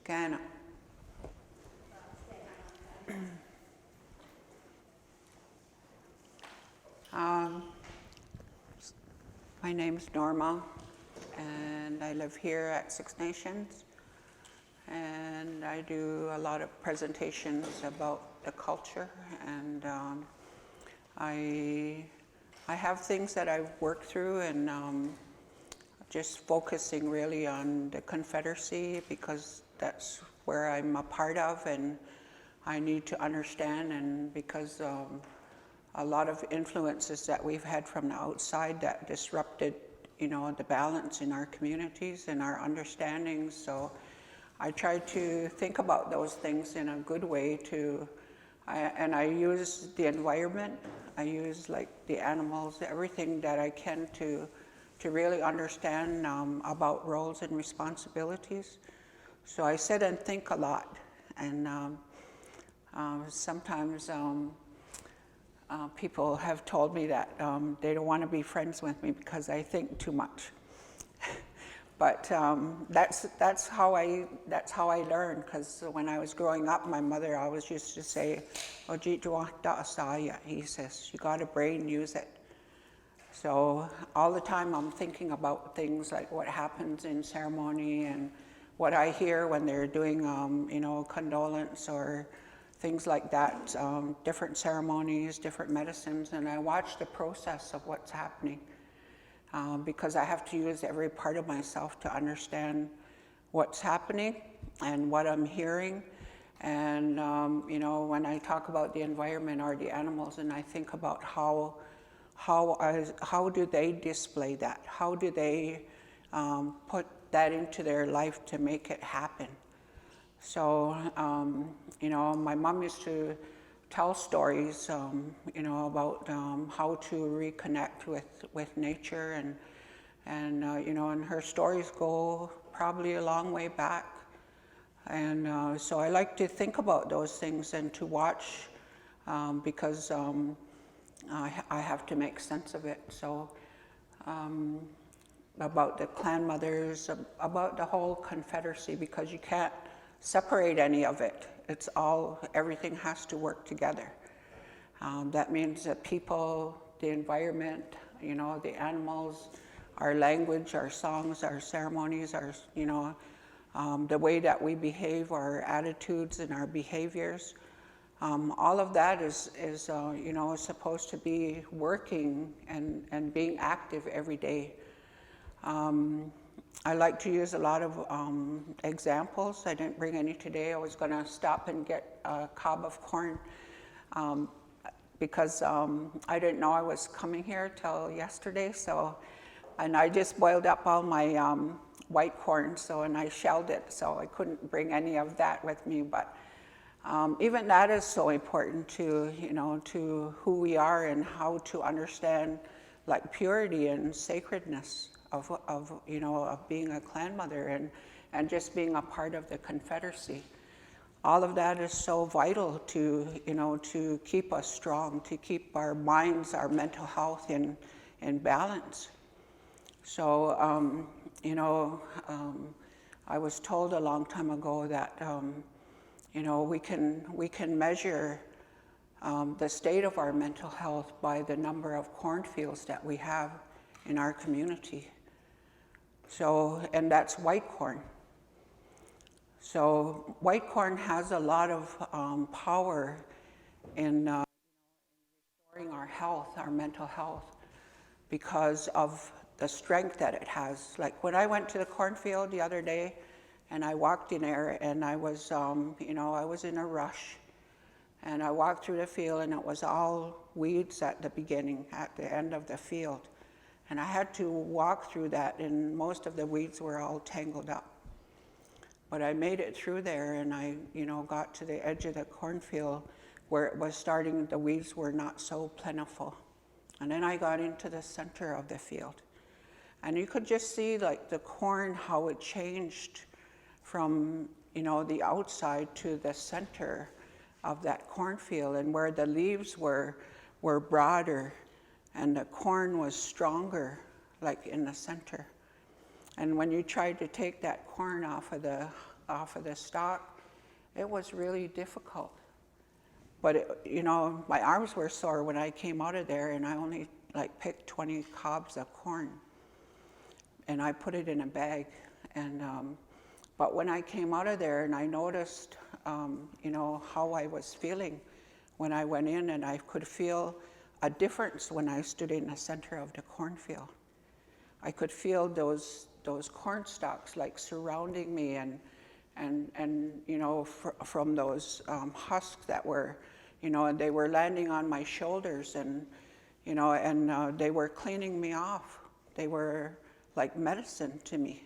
Scan it. My name is Norma, and I live here at Six Nations, and I do a lot of presentations about the culture, and I have things that I've worked through, and just focusing really on the Confederacy because that's where I'm a part of, and I need to understand, and because a lot of influences that we've had from the outside that disrupted, the balance in our communities and our understandings. So I try to think about those things in a good way and I use the environment, I use like the animals, everything that I can to really understand about roles and responsibilities. So I sit and think a lot, and sometimes people have told me that they don't want to be friends with me because I think too much. But that's how I learned. Because when I was growing up, my mother always used to say, he says, you got a brain, use it. So all the time I'm thinking about things like what happens in ceremony and what I hear when they're doing, condolence or things like that, different ceremonies, different medicines, and I watch the process of what's happening because I have to use every part of myself to understand what's happening and what I'm hearing. And, when I talk about the environment or the animals, and I think about how do they display that? How do they put that into their life to make it happen? So, my mom used to tell stories, about how to reconnect with nature, and her stories go probably a long way back. And so I like to think about those things and to watch because I have to make sense of it. So about the clan mothers, about the whole Confederacy, because you can't separate any of it. Everything has to work together. That means that people, the environment, the animals, our language, our songs, our ceremonies, the way that we behave, our attitudes and our behaviors, all of that is supposed to be working and being active every day. I like to use a lot of examples. I didn't bring any today. I was going to stop and get a cob of corn because I didn't know I was coming here till yesterday. And I just boiled up all my white corn, and I shelled it, so I couldn't bring any of that with me. But even that is so important to who we are and how to understand like purity and sacredness of being a clan mother and just being a part of the Confederacy. All of that is so vital to keep us strong, to keep our minds, our mental health in balance. So, I was told a long time ago that, we can measure the state of our mental health by the number of cornfields that we have in our community. So, and that's white corn. So white corn has a lot of power in restoring our health, our mental health, because of the strength that it has. Like when I went to the cornfield the other day and I walked in there and I was, I was in a rush, and I walked through the field and it was all weeds at the beginning, at the end of the field. And I had to walk through that, and most of the weeds were all tangled up. But I made it through there, and I, got to the edge of the cornfield where it was starting, the weeds were not so plentiful. And then I got into the center of the field. And you could just see like the corn, how it changed from, the outside to the center of that cornfield, and where the leaves were broader and the corn was stronger, like in the center. And when you tried to take that corn off of the off of the stalk, it was really difficult. But you know, my arms were sore when I came out of there, and I only like picked 20 cobs of corn, and I put it in a bag. And but when I came out of there, and I noticed, you know, how I was feeling when I went in, and I could feel a difference when I stood in the center of the cornfield. I could feel those corn stalks like surrounding me, and you know, from those husks that were, you know, and they were landing on my shoulders, and you know, and they were cleaning me off. They were like medicine to me,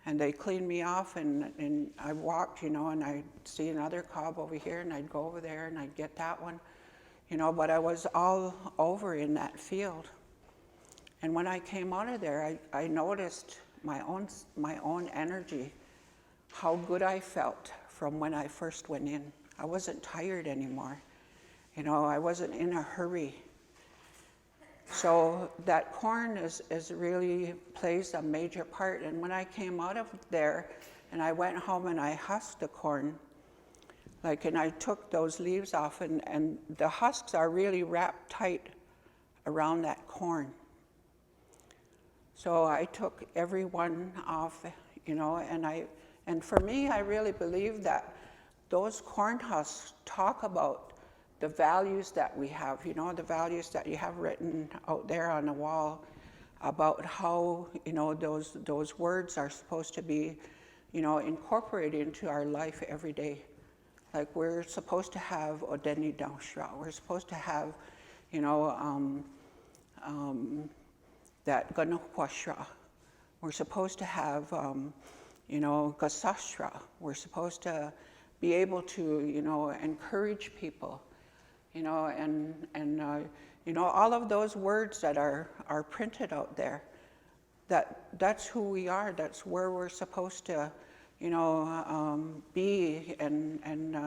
and they cleaned me off, and I walked, you know, and I'd see another cob over here, and I'd go over there, and I'd get that one, you know, but I was all over in that field. And when I came out of there, I noticed my own energy, how good I felt from when I first went in. I wasn't tired anymore. You know, I wasn't in a hurry. So that corn is really plays a major part. And when I came out of there and I went home and I husked the corn, like, and I took those leaves off, and the husks are really wrapped tight around that corn. So I took every one off, you know, and for me, I really believe that those corn husks talk about the values that we have, you know, the values that you have written out there on the wall about how, you know, those words are supposed to be, you know, incorporated into our life every day. Like, we're supposed to have Odeni Daoshra, we're supposed to have, you know, that Ganukwashra. We're supposed to have, you know, Gasashra. We're supposed to be able to, you know, encourage people, you know, and you know, all of those words that are printed out there, that's who we are. That's where we're supposed to, you know, be, and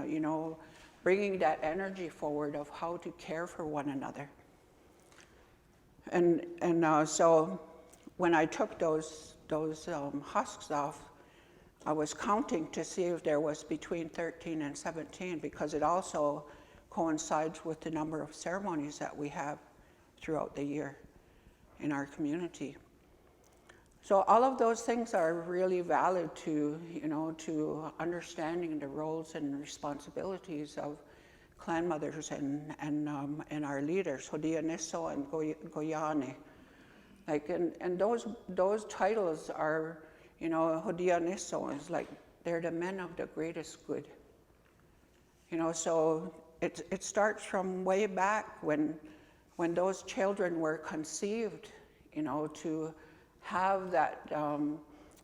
you know, bringing that energy forward of how to care for one another. And so when I took those husks off, I was counting to see if there was between 13 and 17, because it also coincides with the number of ceremonies that we have throughout the year in our community. So all of those things are really valid to, you know, to understanding the roles and responsibilities of clan mothers and our leaders, Hodia Nisso and Goyane. Like, and those titles are, you know, Hodia Nisso is like, they're the men of the greatest good. You know, so it starts from way back when those children were conceived, you know, to have that,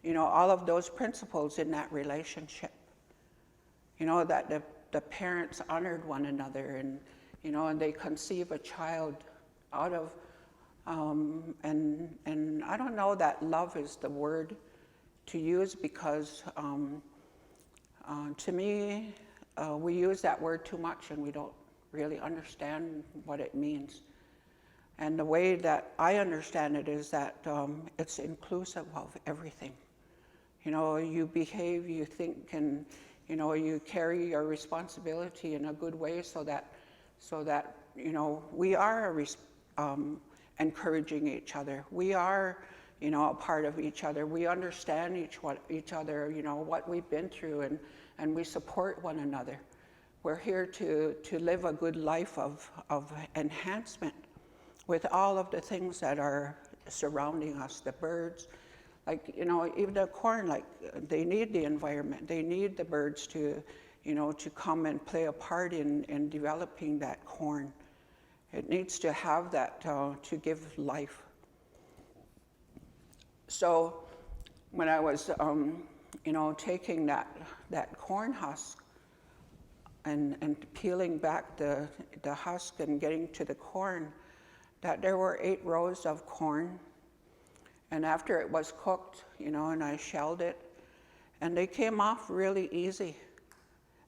you know, all of those principles in that relationship. You know, that the parents honored one another, and, you know, and they conceive a child out of, and I don't know that love is the word to use, because to me, we use that word too much and we don't really understand what it means. And the way that I understand it is that it's inclusive of everything. You know, you behave, you think, and, you know, you carry your responsibility in a good way, so that you know, we are encouraging each other. We are, you know, a part of each other. We understand each other, you know, what we've been through, and we support one another. We're here to live a good life of enhancement with all of the things that are surrounding us, the birds, like, you know, even the corn, like, they need the environment. They need the birds to, you know, to come and play a part in developing that corn. It needs to have that to give life. So when I was, you know, taking that corn husk and peeling back the husk and getting to the corn, that there were 8 rows of corn. And after it was cooked, you know, and I shelled it, and they came off really easy.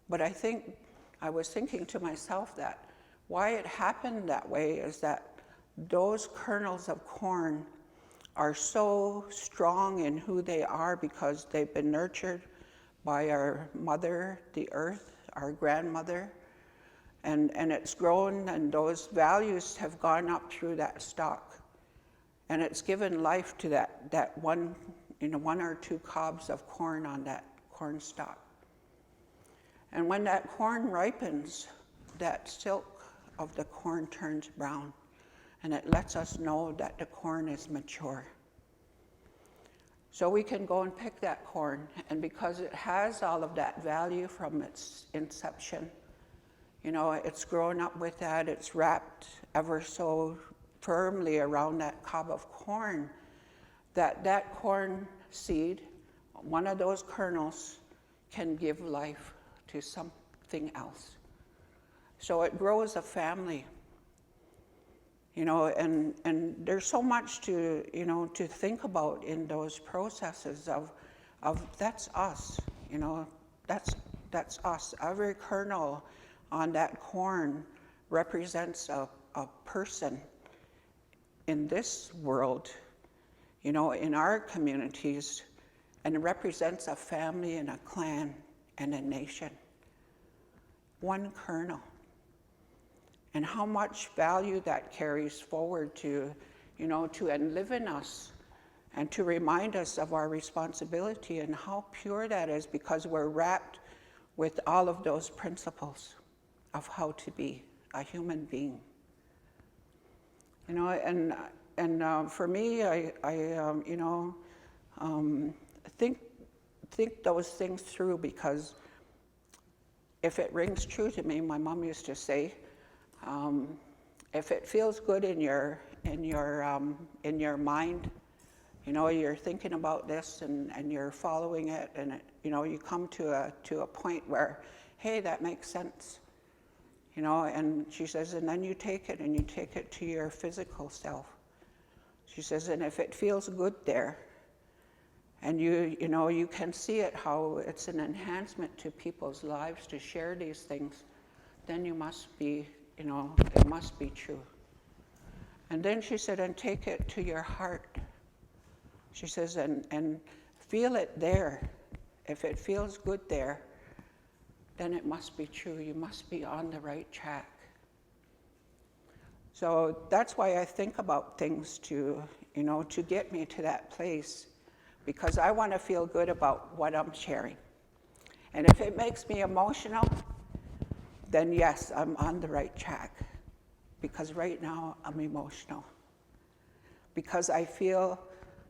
But I was thinking to myself that why it happened that way is that those kernels of corn are so strong in who they are, because they've been nurtured by our mother, the earth, our grandmother, and it's grown, and those values have gone up through that stalk. And it's given life to that one, one or two cobs of corn on that corn stalk. And when that corn ripens, that silk of the corn turns brown, and it lets us know that the corn is mature. So we can go and pick that corn, and because it has all of that value from its inception, it's grown up with that, it's wrapped ever so firmly around that cob of corn, that corn seed, one of those kernels, can give life to something else. So it grows a family, and there's so much to think about in those processes of that's us, that's us. Every kernel on that corn represents a person in this world, in our communities, and it represents a family and a clan and a nation. One kernel. And how much value that carries forward to enliven us and to remind us of our responsibility, and how pure that is, because we're wrapped with all of those principles of how to be a human being. And for me, I think those things through, because if it rings true to me, my mom used to say, if it feels good in your mind, you're thinking about this and you're following it, and you come to a point where, hey, that makes sense. And she says, and then you take it and you take it to your physical self. She says, and if it feels good there, and you can see it, how it's an enhancement to people's lives to share these things, then you must be, it must be true. And then she said, and take it to your heart. She says, and feel it there. If it feels good there, then it must be true. You must be on the right track. So that's why I think about things to get me to that place, because I want to feel good about what I'm sharing. And if it makes me emotional, then yes, I'm on the right track. Because right now I'm emotional. Because I feel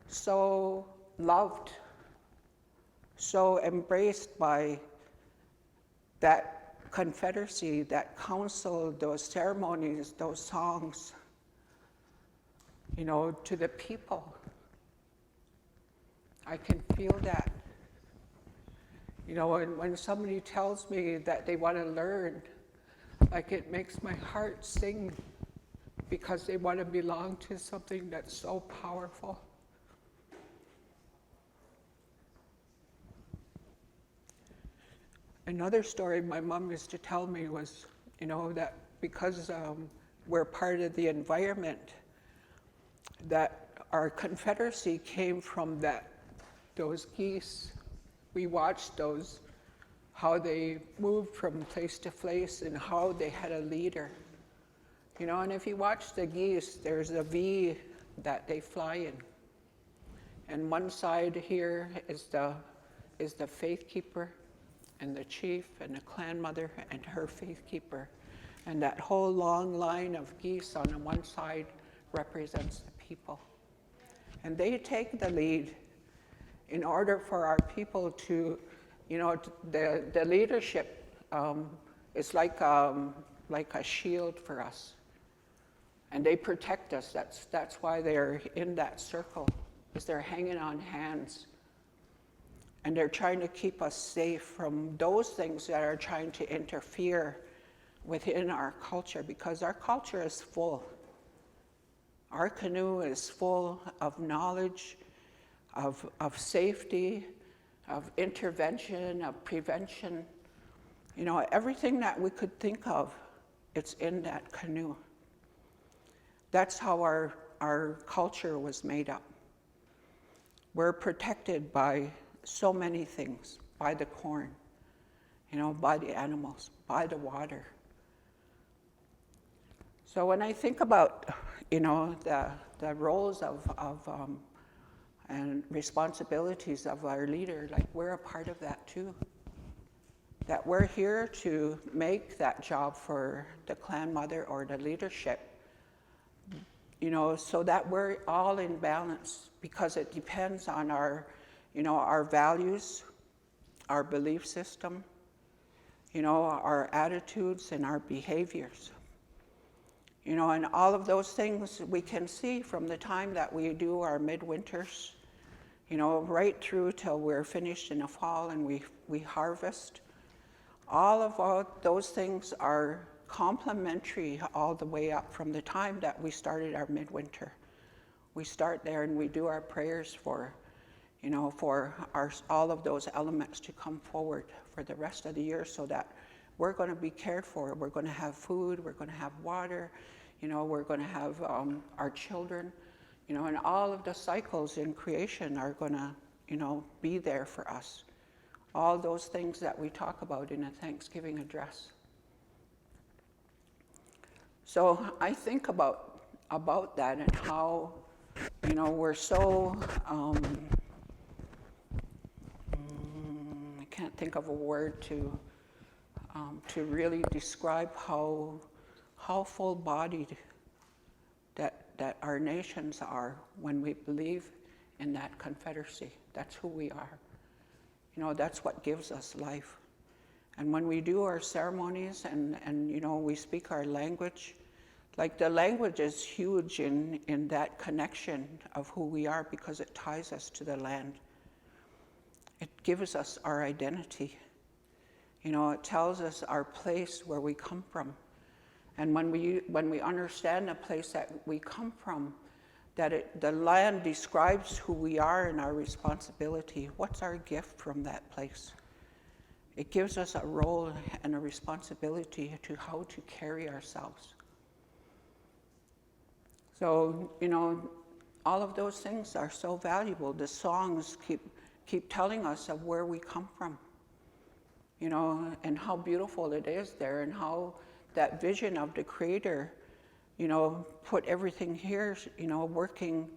so loved, so embraced by that confederacy, that council, those ceremonies, those songs, to the people. I can feel that. When somebody tells me that they want to learn, like, it makes my heart sing, because they want to belong to something that's so powerful. Another story my mom used to tell me was, that because we're part of the environment, that our confederacy came from those geese. We watched those, how they moved from place to place and how they had a leader. And if you watch the geese, there's a V that they fly in. And one side here is the faith keeper, and the chief, and the clan mother, and her faith keeper. And that whole long line of geese on the one side represents the people. And they take the lead in order for our people to, the leadership is like a shield for us. And they protect us. That's why they're in that circle, is they're hanging on hands. And they're trying to keep us safe from those things that are trying to interfere within our culture, because our culture is full. Our canoe is full of knowledge, of safety, of intervention, of prevention. Everything that we could think of, it's in that canoe. That's how our culture was made up. We're protected by so many things. by the corn, by the animals, by the water. So when I think about, the roles of and responsibilities of our leader, like we're a part of that too. That we're here to make that job for the clan mother or the leadership, so that we're all in balance, because it depends on our values, our belief system, our attitudes and our behaviors. And all of those things we can see from the time that we do our midwinters, right through till we're finished in the fall and we harvest. All those things are complementary all the way up from the time that we started our midwinter. We start there and we do our prayers for all of those elements to come forward for the rest of the year, so that we're going to be cared for. We're going to have food, we're going to have water, we're going to have our children, and all of the cycles in creation are going to, be there for us. All those things that we talk about in a Thanksgiving address. So I think about that and how, we're so, I can't think of a word to really describe how full-bodied that our nations are when we believe in that confederacy. That's who we are. That's what gives us life. And when we do our ceremonies and we speak our language, like the language is huge in that connection of who we are, because it ties us to the land. It gives us our identity. It tells us our place where we come from. And when we understand the place that we come from, that the land describes who we are and our responsibility. What's our gift from that place? It gives us a role and a responsibility to how to carry ourselves. So, all of those things are so valuable. The songs keep telling us of where we come from, and how beautiful it is there, and how that vision of the Creator, put everything here, working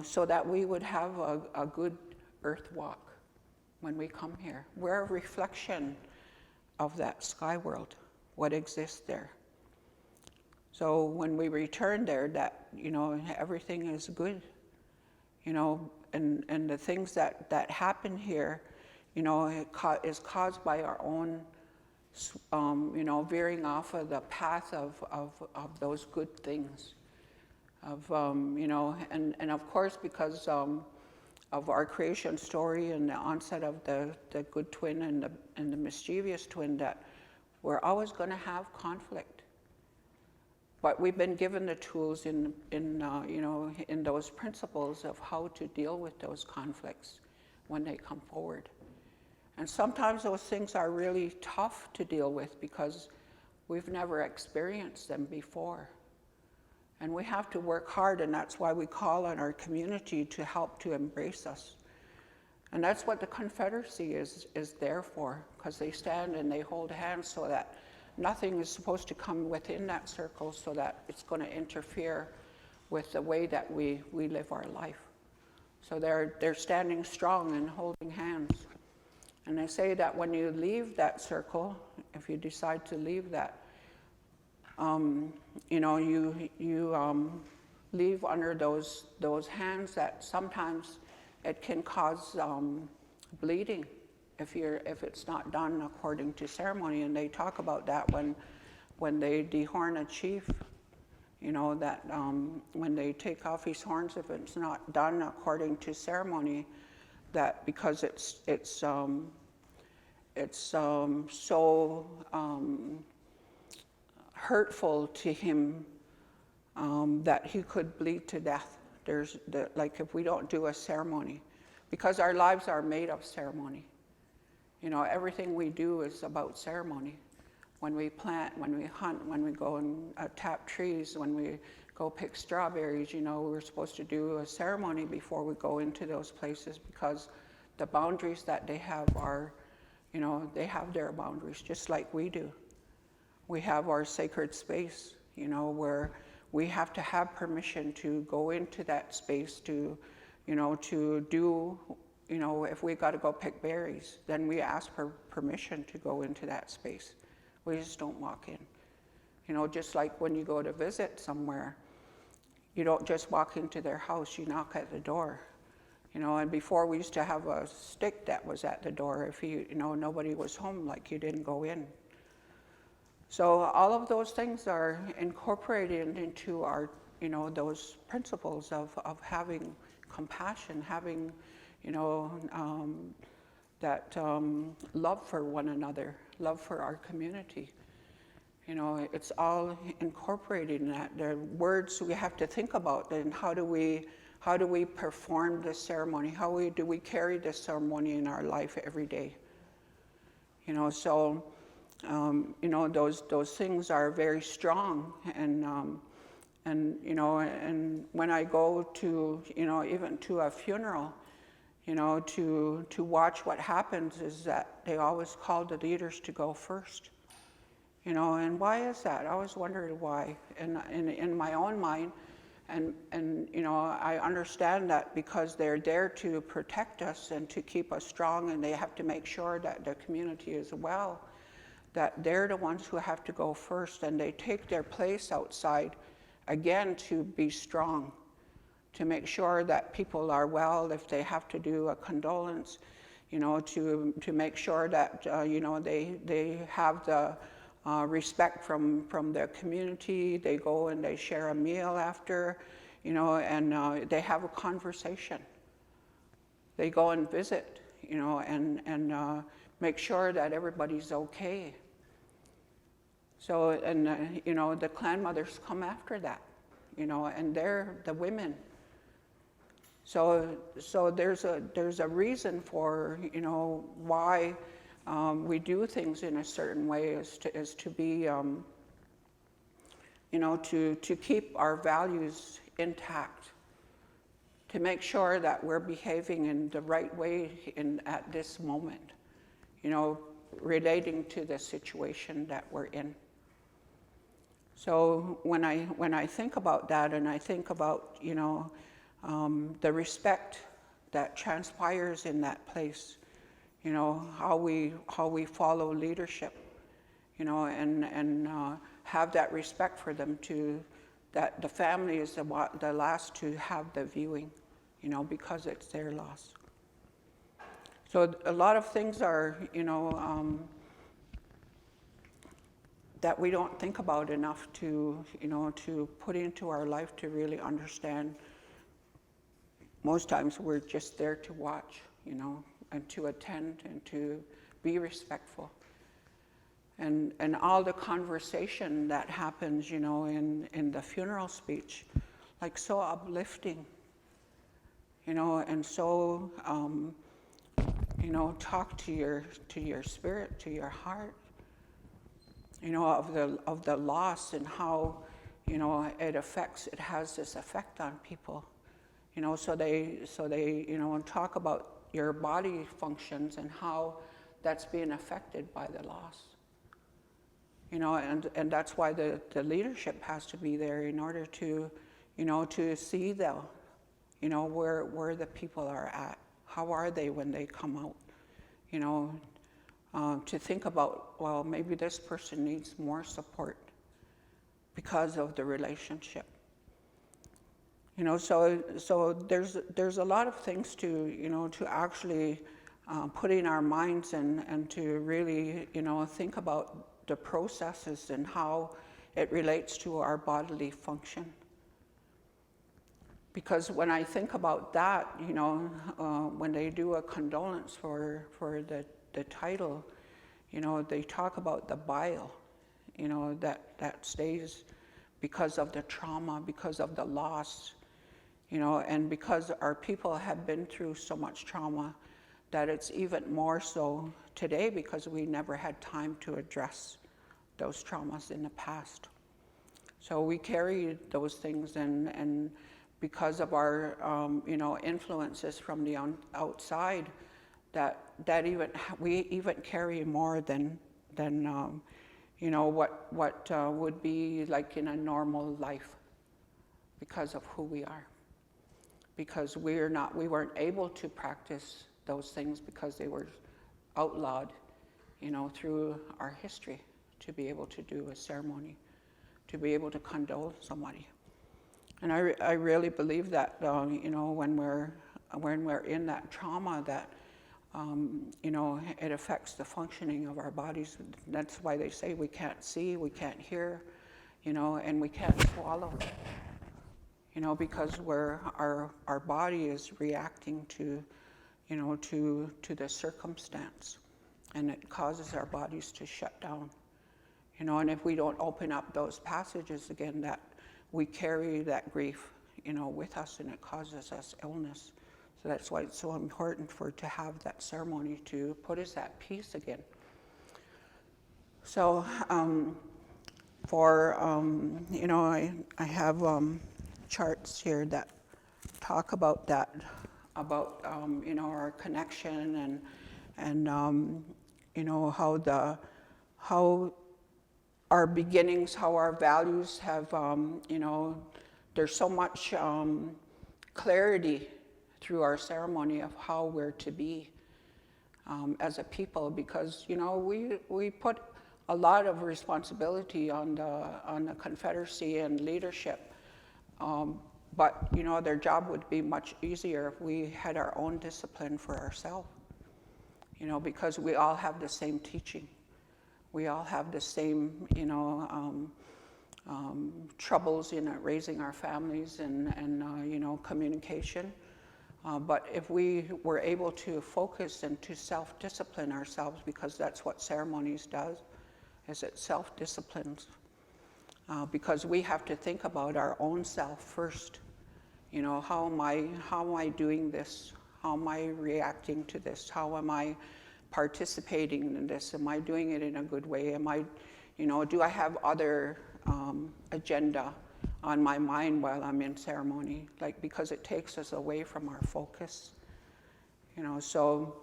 so that we would have a good earth walk when we come here. We're a reflection of that sky world, what exists there. So when we return there, that, everything is good, and the things that happen here, is caused by our own veering off of the path of those good things, and of course, because of our creation story and the onset of the good twin and the mischievous twin, that we're always going to have conflict. But we've been given the tools in those principles of how to deal with those conflicts when they come forward. And sometimes those things are really tough to deal with because we've never experienced them before. And we have to work hard, and that's why we call on our community to help to embrace us. And that's what the Confederacy is there for, because they stand and they hold hands so that nothing is supposed to come within that circle so that it's going to interfere with the way that we live our life. So they're standing strong and holding hands. And they say that when you leave that circle, if you decide to leave that, you leave under those hands that sometimes it can cause bleeding if it's not done according to ceremony. And they talk about that when they dehorn a chief, that when they take off his horns, if it's not done according to ceremony, that because it's so hurtful to him that he could bleed to death. Like if we don't do a ceremony, because our lives are made of ceremony. Everything we do is about ceremony. When we plant, when we hunt, when we go and tap trees, when we go pick strawberries, we're supposed to do a ceremony before we go into those places, because The boundaries that they have are, they have their boundaries just like we do. We have our sacred space, where we have to have permission to go into that space to, to do, if we got to go pick berries, then we ask for permission to go into that space. We just don't walk in. Just like when you go to visit somewhere, you don't just walk into their house, you knock at the door. And before we used to have a stick that was at the door. If nobody was home, like you didn't go in. So all of those things are incorporated into our, those principles of having compassion, having, that love for one another, love for our community. It's all incorporated in that. The words we have to think about, and how do we perform this ceremony? How do we carry this ceremony in our life every day? So those things are very strong, and when I go to even to a funeral, to watch what happens is that they always call the leaders to go first. And why is that? I always wondered why. And in my own mind, and I understand that because they're there to protect us and to keep us strong, and they have to make sure that the community is well, that they're the ones who have to go first, and they take their place outside, again, to be strong, to make sure that people are well if they have to do a condolence, to make sure that, they have the respect from the community. They go and they share a meal after, and they have a conversation. They go and visit, and make sure that everybody's okay. So, and the clan mothers come after that, and they're the women. So there's a reason for, why we do things in a certain way, is to be, to keep our values intact, to make sure that we're behaving in the right way at this moment, relating to the situation that we're in. So when I think about that, and I think about, the respect that transpires in that place, how we follow leadership, and have that respect for them, that the family is the last to have the viewing, because it's their loss. So a lot of things are, that we don't think about enough to put into our life to really understand. Most times we're just there to watch, and to attend and to be respectful. And all the conversation that happens, in the funeral speech, like so uplifting, and so, talk to your spirit, to your heart, of the loss, and how, it has this effect on people. So they talk about your body functions and how that's being affected by the loss. And that's why the leadership has to be there in order to, to see where the people are at. How are they when they come out? To think about, well, maybe this person needs more support because of the relationship. So there's a lot of things to actually put in our minds and to really, think about the processes and how it relates to our bodily function. Because when I think about that, when they do a condolence for the title, they talk about the bile, that stays because of the trauma, because of the loss, and because our people have been through so much trauma, that it's even more so today because we never had time to address those traumas in the past. So we carry those things, and because of our, influences from the outside, that we even carry more than what would be like in a normal life because of who we are. Because we weren't able to practice those things because they were outlawed, through our history, to be able to do a ceremony, to be able to condole somebody. And I really believe that, when we're in that trauma, that, it affects the functioning of our bodies. That's why they say we can't see, we can't hear, and we can't swallow. Because our body is reacting to the circumstance, and it causes our bodies to shut down. And if we don't open up those passages again, that we carry that grief, with us, and it causes us illness. So that's why it's so important to have that ceremony to put us at peace again. So, I have charts here that talk about that, about our connection and how our beginnings, how our values have, there's so much clarity through our ceremony of how we're to be as a people, because we put a lot of responsibility on the Confederacy and leadership, but their job would be much easier if we had our own discipline for ourselves, because we all have the same teaching. We all have the same, troubles in raising our families and communication. But if we were able to focus and to self-discipline ourselves, because that's what ceremonies does, is it self-disciplines. Because we have to think about our own self first. How am I doing this? How am I reacting to this? How am I participating in this? Am I doing it in a good way? Do I have other agenda on my mind while I'm in ceremony? Because it takes us away from our focus. So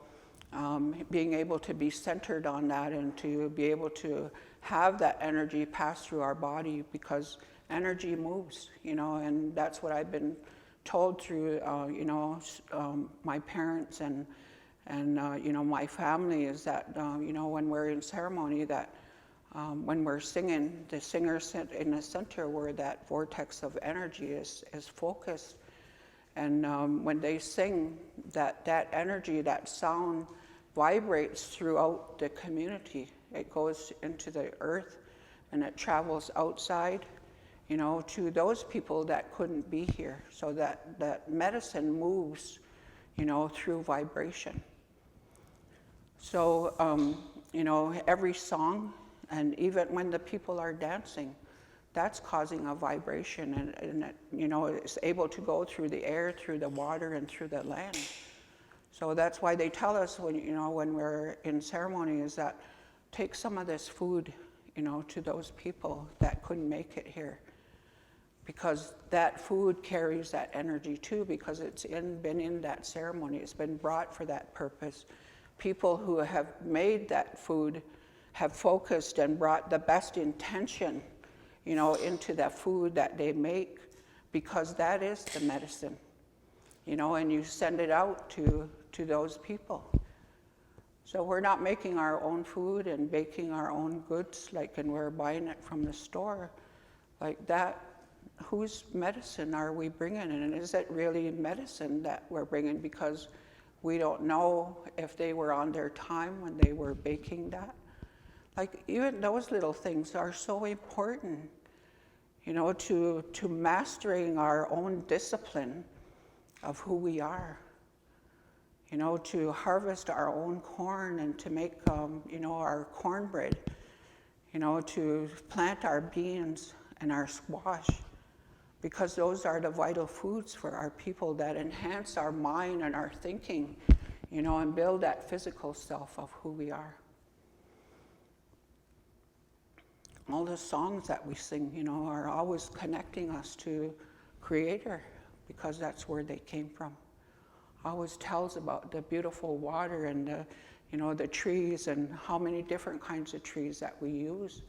being able to be centered on that and to be able to have that energy pass through our body, because energy moves, and that's what I've been told through, my parents and my family, is that, when we're in ceremony, that when we're singing, the singers sit in the center where that vortex of energy is focused. And when they sing, that energy, that sound vibrates throughout the community. It goes into the earth and it travels outside, to those people that couldn't be here. So that medicine moves, through vibration. So, every song, and even when the people are dancing, that's causing a vibration, and it, it's able to go through the air, through the water, and through the land. So that's why they tell us when we're in ceremony, is that take some of this food, to those people that couldn't make it here. Because that food carries that energy too, because it's been in that ceremony. It's been brought for that purpose. People who have made that food have focused and brought the best intention, into that food that they make, because that is the medicine, and you send it out to those people. So we're not making our own food and baking our own goods, and we're buying it from the store, like that. Whose medicine are we bringing? And is it really medicine that we're bringing? Because we don't know if they were on their time when they were baking that. Even those little things are so important, to mastering our own discipline of who we are. To harvest our own corn and to make, our cornbread, to plant our beans and our squash, because those are the vital foods for our people that enhance our mind and our thinking, and build that physical self of who we are. All the songs that we sing, are always connecting us to Creator, because that's where they came from. always tells about the beautiful water and the trees and how many different kinds of trees that we use.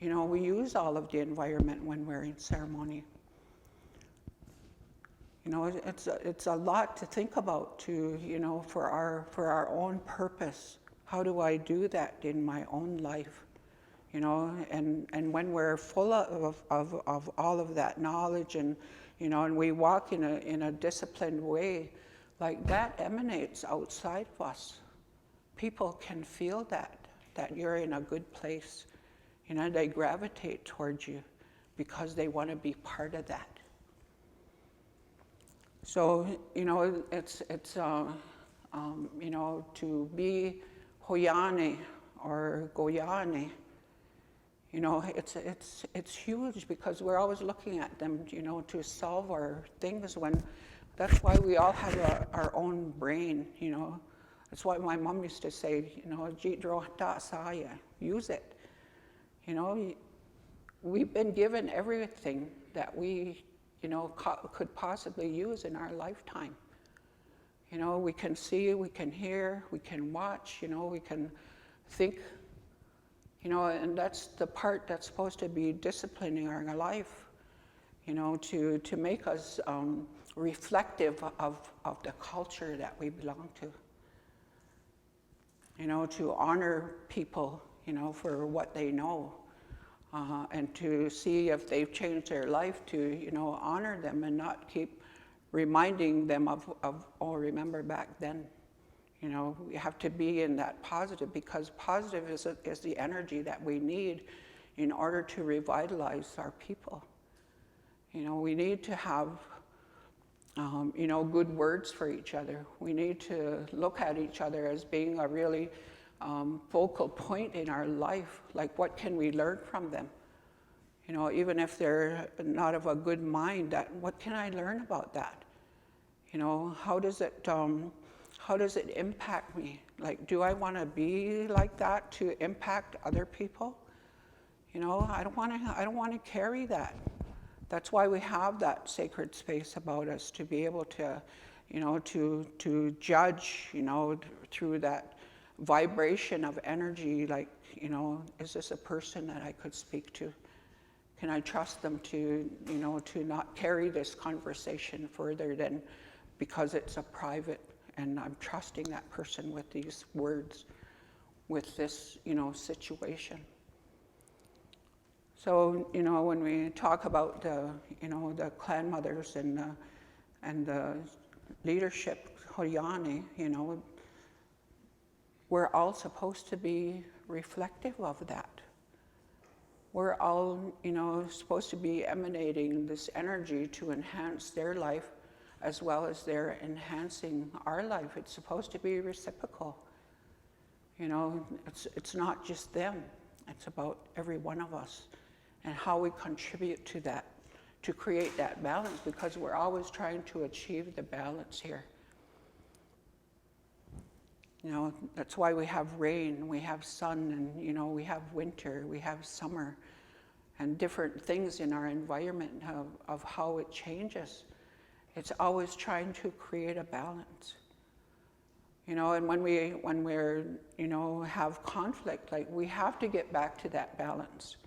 We use all of the environment when we're in ceremony. It's a lot to think about for our own purpose. How do I do that in my own life? And when we're full of all of that knowledge and we walk in a disciplined way, like that emanates outside of us. People can feel that you're in a good place. They gravitate towards you because they want to be part of that. So, it's to be Hoyane or Goyane, it's huge because we're always looking at them, to solve our things that's why we all have our own brain, That's why my mom used to say, use it. We've been given everything that we could possibly use in our lifetime. We can see, we can hear, we can watch, we can think, and that's the part that's supposed to be disciplining our life, to make us reflective of the culture that we belong to. To honor people, for what they know. And to see if they've changed their life, to honor them and not keep reminding them of remember back then. We have to be in that positive, because positive is the energy that we need in order to revitalize our people. We need to have good words for each other. We need to look at each other as being a really focal point in our life. Like, what can we learn from them? Even if they're not of a good mind, what can I learn about that? How does it impact me? Like, do I want to be like that to impact other people? I don't want to carry that. That's why we have that sacred space about us, to be able to, to judge, through that vibration of energy, like, is this a person that I could speak to? Can I trust them to not carry this conversation further than because it's a private, and I'm trusting that person with these words, with this, situation. So, when we talk about the clan mothers and the leadership, Hoyane, we're all supposed to be reflective of that. We're all, supposed to be emanating this energy to enhance their life as well as they're enhancing our life. It's supposed to be reciprocal. It's not just them. It's about every one of us and how we contribute to that, to create that balance, because we're always trying to achieve the balance here. That's why we have rain, we have sun, and we have winter, we have summer, and different things in our environment of how it changes. It's always trying to create a balance. And when we're have conflict, like, we have to get back to that balance.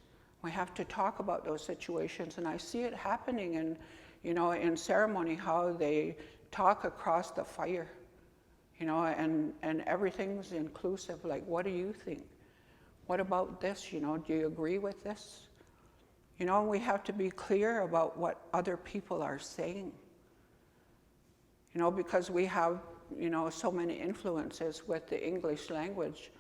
We have to talk about those situations, and I see it happening in ceremony, how they talk across the fire. And everything's inclusive. Like, what do you think? What about this? Do you agree with this? We have to be clear about what other people are saying. Because we have, so many influences with the English language,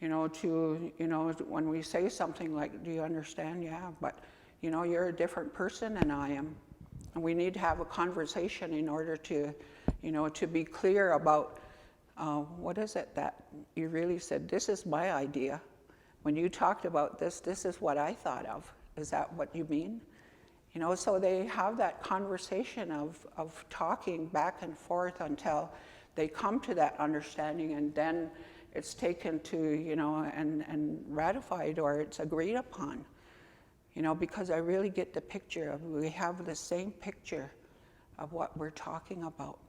when we say something like, do you understand? Yeah, but, you're a different person than I am. And we need to have a conversation in order to, to be clear about what is it that you really said, this is my idea. When you talked about this, this is what I thought of. Is that what you mean? So they have that conversation of talking back and forth until they come to that understanding, and then it's taken to, and ratified, or it's agreed upon. Because I really get the picture of, we have the same picture of what we're talking about.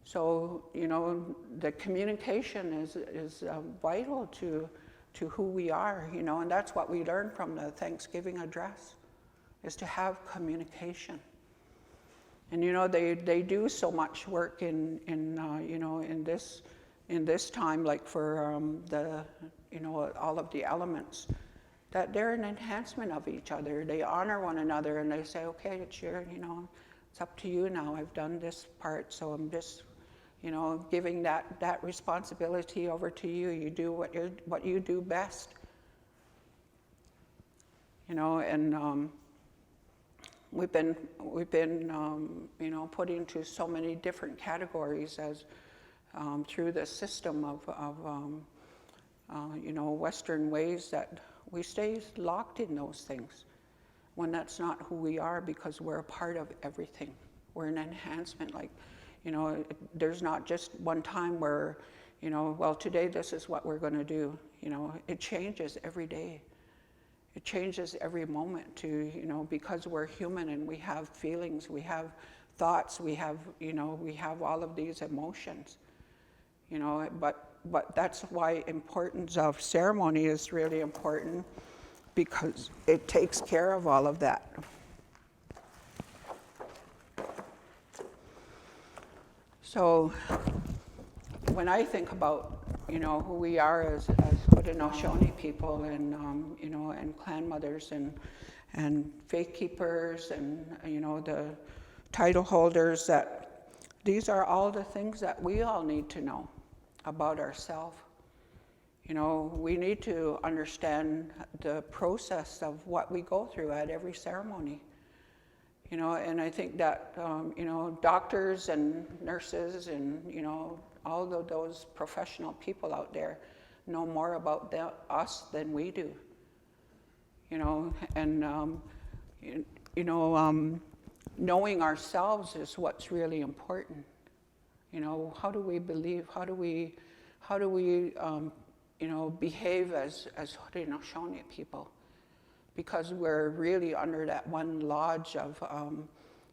So, the communication is vital to who we are, and that's what we learned from the Thanksgiving address, is to have communication. And they do so much work in this time, like for all of the elements, that they're an enhancement of each other. They honor one another, and they say, okay, it's it's up to you now. I've done this part, so I'm just giving that responsibility over to you. You do what you do best. And we've been put into so many different categories as through the system of Western ways, that we stay locked in those things when that's not who we are, because we're a part of everything. We're an enhancement. Like, there's not just one time where, well, today this is what we're going to do. It changes every day. It changes every moment because we're human and we have feelings, we have thoughts, we have all of these emotions, but that's why importance of ceremony is really important, because it takes care of all of that. So when I think about who we are as Haudenosaunee people, and and clan mothers and faith keepers, and the title holders, that these are all the things that we all need to know about ourselves. We need to understand the process of what we go through at every ceremony. And I think that doctors and nurses and all of those professional people out there know more about us than we do. Knowing ourselves is what's really important. How do we believe? How do we behave as Haudenosaunee people? Because we're really under that one lodge of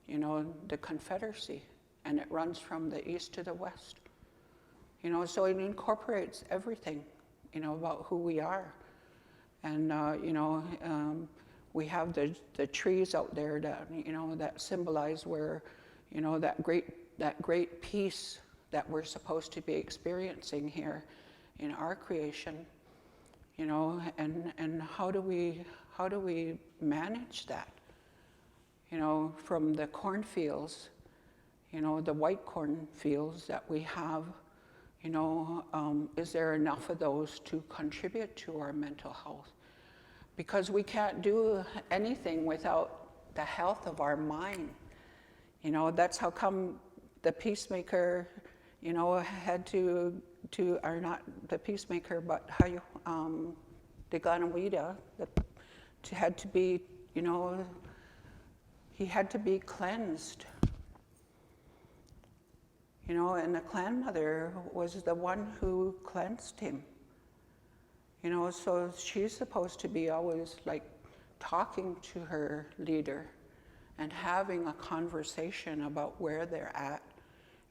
the Confederacy, and it runs from the east to the west. So it incorporates everything, about who we are. And, we have the trees out there that, that symbolize where, that great peace that we're supposed to be experiencing here in our creation, and how do we manage that? From the cornfields, the white cornfields that we have, is there enough of those to contribute to our mental health? Because we can't do anything without the health of our mind. That's how come the peacemaker, had to or not the peacemaker, but how you, the Ganawida, had to be, he had to be cleansed. And the clan mother was the one who cleansed him. So she's supposed to be always like talking to her leader and having a conversation about where they're at,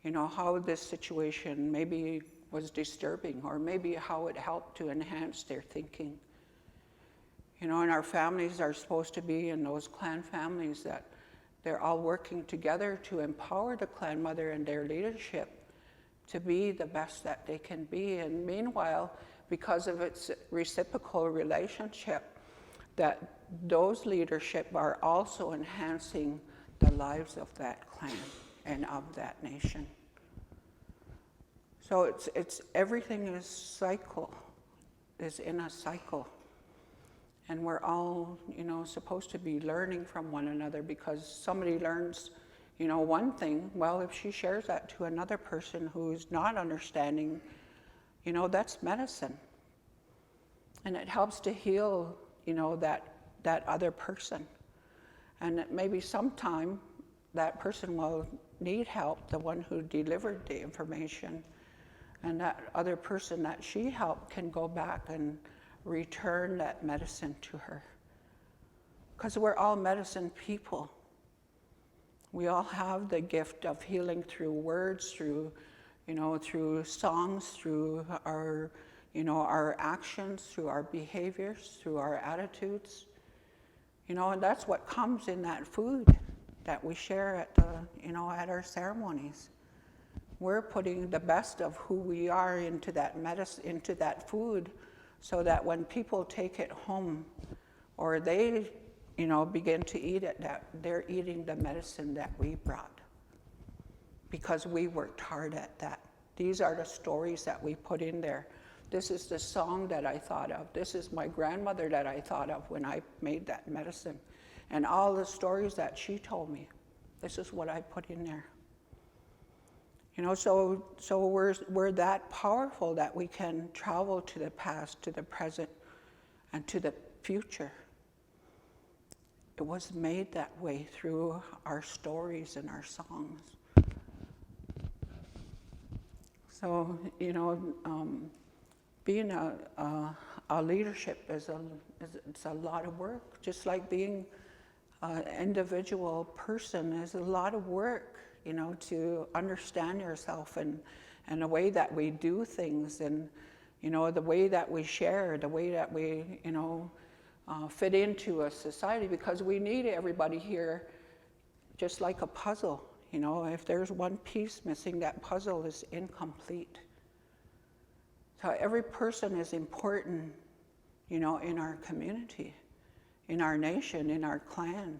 how this situation maybe was disturbing, or maybe how it helped to enhance their thinking. And our families are supposed to be in those clan families that they're all working together to empower the clan mother and their leadership to be the best that they can be. And meanwhile, because of its reciprocal relationship, that those leadership are also enhancing the lives of that clan and of that nation. So it's everything is in a cycle. And we're all, supposed to be learning from one another, because somebody learns, one thing, well, if she shares that to another person who's not understanding, that's medicine. And it helps to heal, that other person. And maybe sometime that person will need help, the one who delivered the information, and that other person that she helped can go back and return that medicine to her. Because we're all medicine people. We all have the gift of healing through words, through through songs, through our, our actions, through our behaviors, through our attitudes. And that's what comes in that food that we share at at our ceremonies. We're putting the best of who we are into that medicine, into that food, so that when people take it home, or they, begin to eat it, that they're eating the medicine that we brought, because we worked hard at that. These are the stories that we put in there. This is the song that I thought of. This is my grandmother that I thought of when I made that medicine. And all the stories that she told me, this is what I put in there. So we're that powerful that we can travel to the past, to the present, and to the future. It was made that way through our stories and our songs. So, being a leadership it's a lot of work. Just like being an individual person is a lot of work, to understand yourself and the way that we do things, and, the way that we share, the way that we, fit into a society, because we need everybody here just like a puzzle. If there's one piece missing, that puzzle is incomplete. So every person is important, in our community, in our nation, in our clan,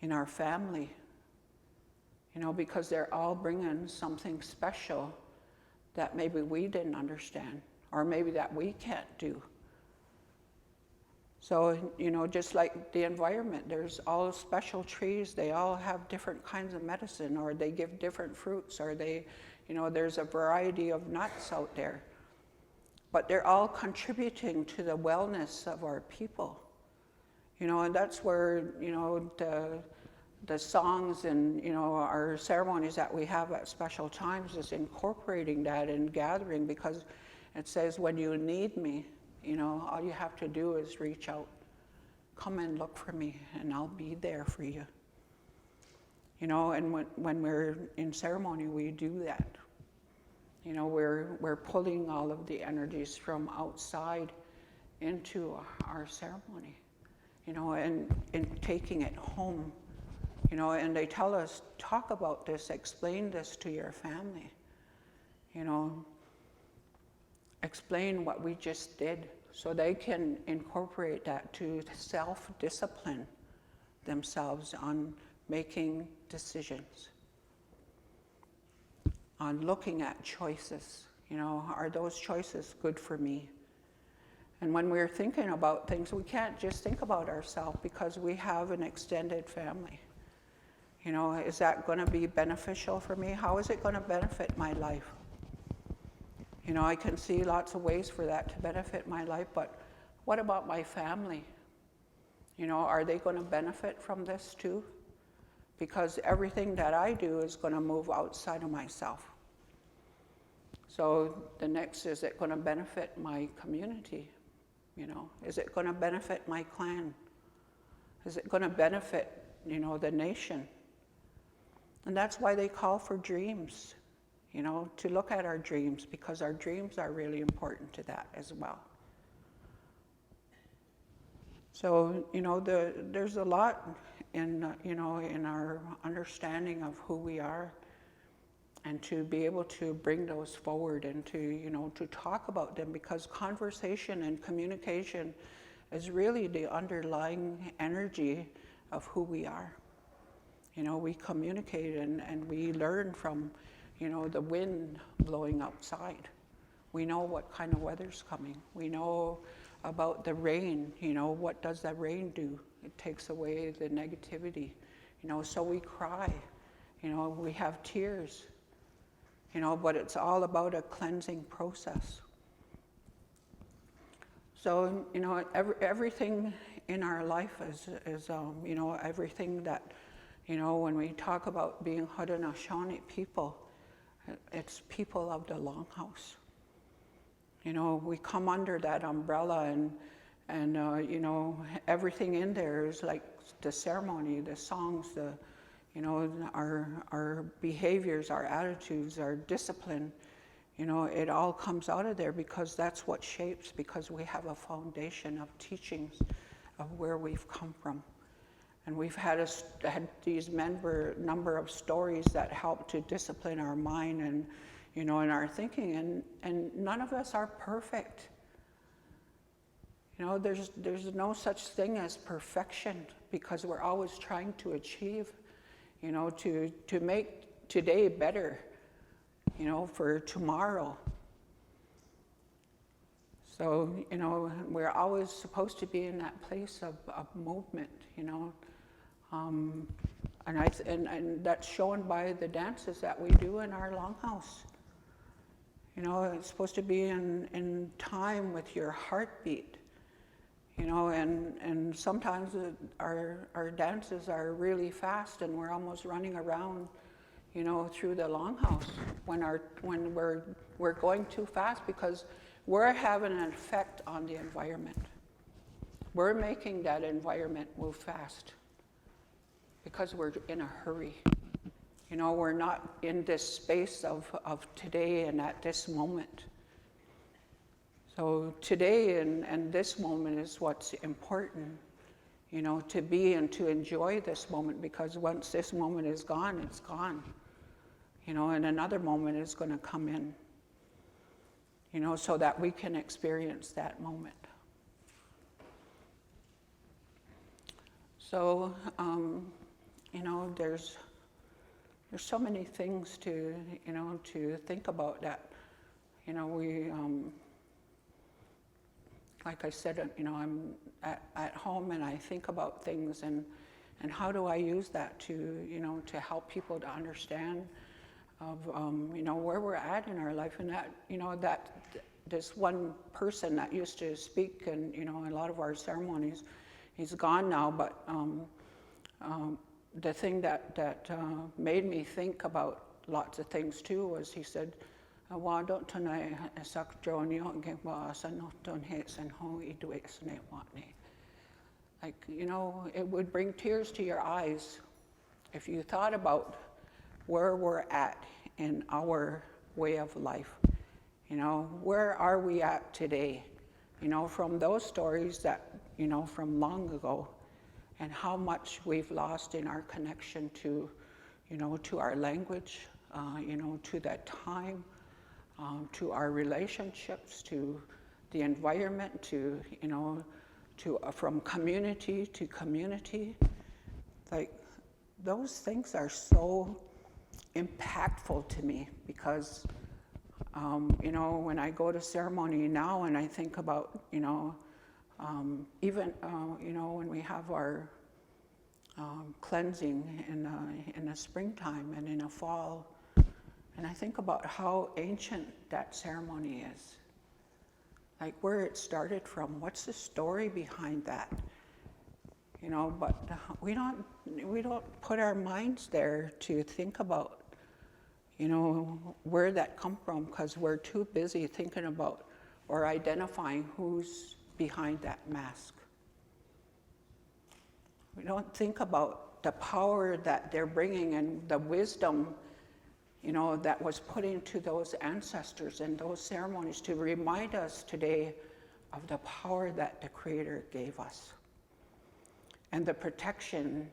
in our family, because they're all bringing something special that maybe we didn't understand, or maybe that we can't do. So, just like the environment, there's all special trees, they all have different kinds of medicine, or they give different fruits, or they, there's a variety of nuts out there. But they're all contributing to the wellness of our people. And that's where, the songs and, our ceremonies that we have at special times is incorporating that and gathering, because it says, when you need me, all you have to do is reach out. Come and look for me, and I'll be there for you. And when we're in ceremony, we do that. We're pulling all of the energies from outside into our ceremony, and taking it home. And they tell us, talk about this, explain this to your family. Explain what we just did, so they can incorporate that to self-discipline themselves on making decisions, on looking at choices. Are those choices good for me? And when we're thinking about things, we can't just think about ourselves, because we have an extended family. Is that going to be beneficial for me? How is it going to benefit my life? I can see lots of ways for that to benefit my life, but what about my family? Are they going to benefit from this too? Because everything that I do is going to move outside of myself. So the next, is it going to benefit my community? Is it going to benefit my clan? Is it going to benefit, the nation? And that's why they call for dreams. To look at our dreams, because our dreams are really important to that as well. So, there's a lot in, in our understanding of who we are, and to be able to bring those forward and to, to talk about them, because conversation and communication is really the underlying energy of who we are. We communicate and we learn from, the wind blowing outside. We know what kind of weather's coming. We know about the rain. What does that rain do? It takes away the negativity. So we cry. We have tears. But it's all about a cleansing process. So, everything in our life is everything that, when we talk about being Haudenosaunee people, it's people of the Longhouse. We come under that umbrella, and everything in there is like the ceremony, the songs, our behaviors, our attitudes, our discipline, it all comes out of there because that's what shapes, because we have a foundation of teachings of where we've come from. And we've had these number of stories that help to discipline our mind and, in our thinking, and none of us are perfect. There's no such thing as perfection because we're always trying to achieve, to make today better, for tomorrow. So, we're always supposed to be in that place of movement, and that's shown by the dances that we do in our longhouse. It's supposed to be in time with your heartbeat. And sometimes our dances are really fast and we're almost running around, through the longhouse when we're going too fast because we're having an effect on the environment. We're making that environment move fast because we're in a hurry. We're not in this space of today and at this moment. So today and this moment is what's important, to be and to enjoy this moment, because once this moment is gone, it's gone. And another moment is going to come in, so that we can experience that moment. So, there's so many things to think about that, we, like I said, I'm at home and I think about things and how do I use that to, to help people to understand of, where we're at in our life, and that, that this one person that used to speak and, in a lot of our ceremonies, he's gone now, but the thing that made me think about lots of things too was he said, like, it would bring tears to your eyes if you thought about where we're at in our way of life. Where are we at today? From those stories that, from long ago, and how much we've lost in our connection to, to our language, to that time, to our relationships, to the environment, to, from community to community. Like, those things are so impactful to me because, when I go to ceremony now and I think about, even, when we have our cleansing in the springtime and in the fall, and I think about how ancient that ceremony is, like where it started from, what's the story behind that? But we don't put our minds there to think about, where that come from, because we're too busy thinking about or identifying who's behind that mask. We don't think about the power that they're bringing and the wisdom, that was put into those ancestors and those ceremonies to remind us today of the power that the Creator gave us. And the protection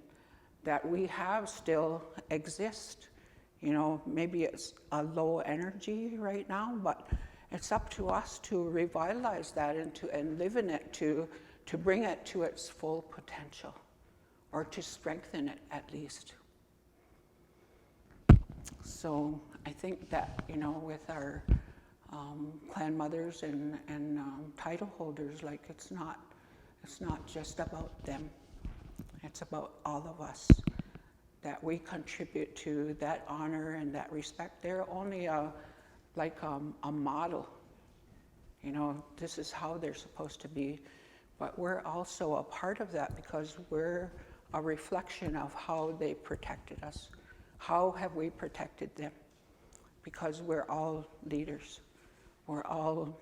that we have still exists. Maybe it's a low energy right now, but it's up to us to revitalize that and live in it, to bring it to its full potential, or to strengthen it at least. So I think that, with our clan mothers and title holders, like it's not just about them. It's about all of us, that we contribute to that honor and that respect. They're only a model. This is how they're supposed to be. But we're also a part of that because we're a reflection of how they protected us. How have we protected them? Because we're all leaders. We're all,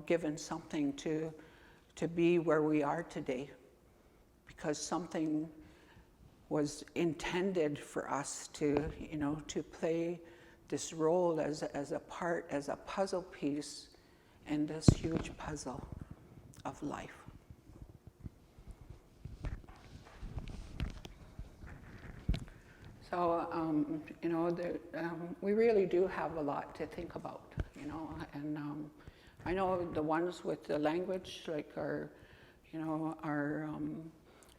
given something to be where we are today. Because something was intended for us to, to play this role as a part, as a puzzle piece in this huge puzzle of life. So, we really do have a lot to think about, and I know the ones with the language, like our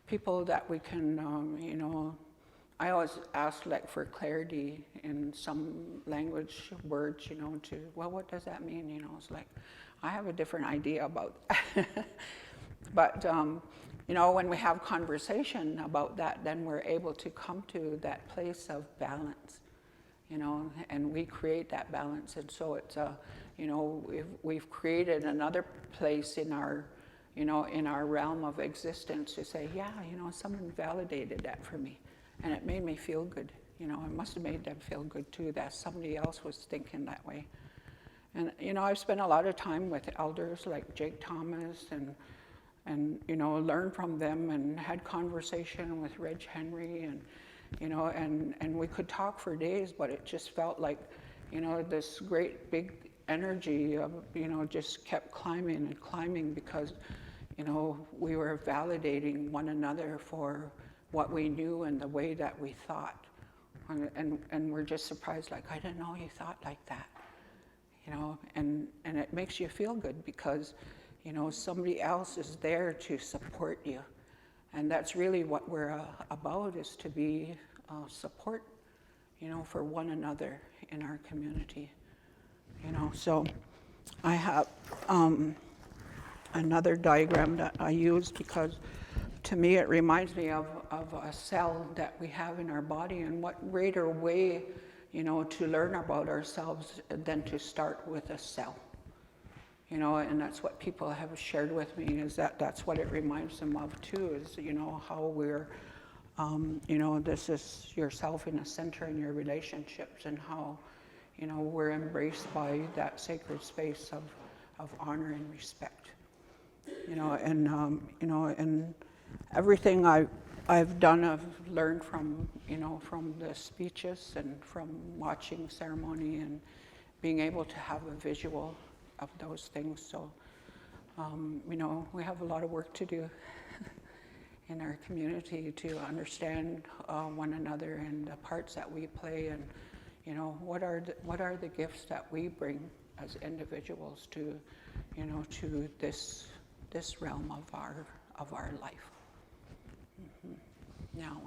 people that we can, I always ask like for clarity in some language words, what does that mean? It's like, I have a different idea about that. But, when we have conversation about that, then we're able to come to that place of balance, and we create that balance. And so it's, we've created another place in our, in our realm of existence to say, yeah, someone validated that for me. And it made me feel good. It must have made them feel good too, that somebody else was thinking that way. And, I've spent a lot of time with elders like Jake Thomas and learned from them, and had conversation with Reg Henry, and, and we could talk for days, but it just felt like, this great big energy of, just kept climbing and climbing because, we were validating one another for what we knew and the way that we thought. And we're just surprised, like, I didn't know you thought like that, and it makes you feel good because, somebody else is there to support you. And that's really what we're about, is to be support, for one another in our community. So I have another diagram that I use because to me it reminds me of a cell that we have in our body, and what greater way, to learn about ourselves than to start with a cell. And that's what people have shared with me, is that's what it reminds them of too, is, how we're, this is yourself in the center in your relationships, and how, we're embraced by that sacred space of honor and respect. And everything I've done, I've learned from, from the speeches and from watching ceremony and being able to have a visual of those things. So, we have a lot of work to do in our community to understand one another and the parts that we play, and, what are the gifts that we bring as individuals to, to this realm of our life. Mm-hmm. Now.